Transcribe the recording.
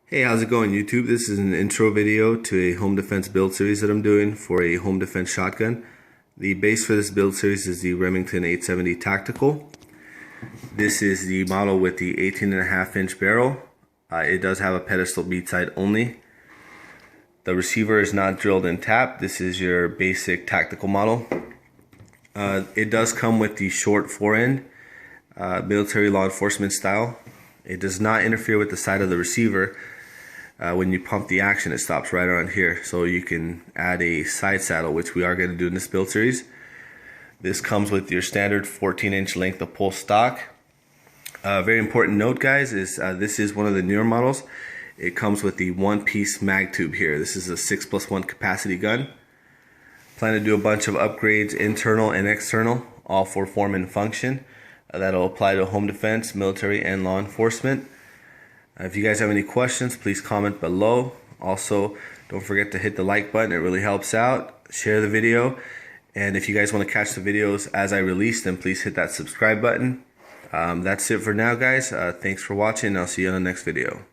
Hey, how's it going, YouTube? This is an intro video to a home defense build series that I'm doing for a home defense shotgun. The base for this build series is the Remington 870 Tactical. This is the model with the 18.5-inch barrel. It does have a pedestal bead sight only. The receiver is not drilled and tapped. This is your basic tactical model. It does come with the short forend, military law enforcement style. It does not interfere with the side of the receiver. When you pump the action, it stops right around here, so you can add a side saddle, which we are going to do in this build series. This comes with your standard 14-inch length of pull stock. Very important note, guys, is this is one of the newer models. It comes with the one-piece mag tube here. This is a 6+1 capacity gun. Plan to do a bunch of upgrades, internal and external, all for form and function. That'll apply to home defense, military, and law enforcement. If you guys have any questions, please comment below. Also, don't forget to hit the like button. It really helps out. Share the video. And if you guys want to catch the videos as I release them, please hit that subscribe button. That's it for now, guys. Thanks for watching. I'll see you on the next video.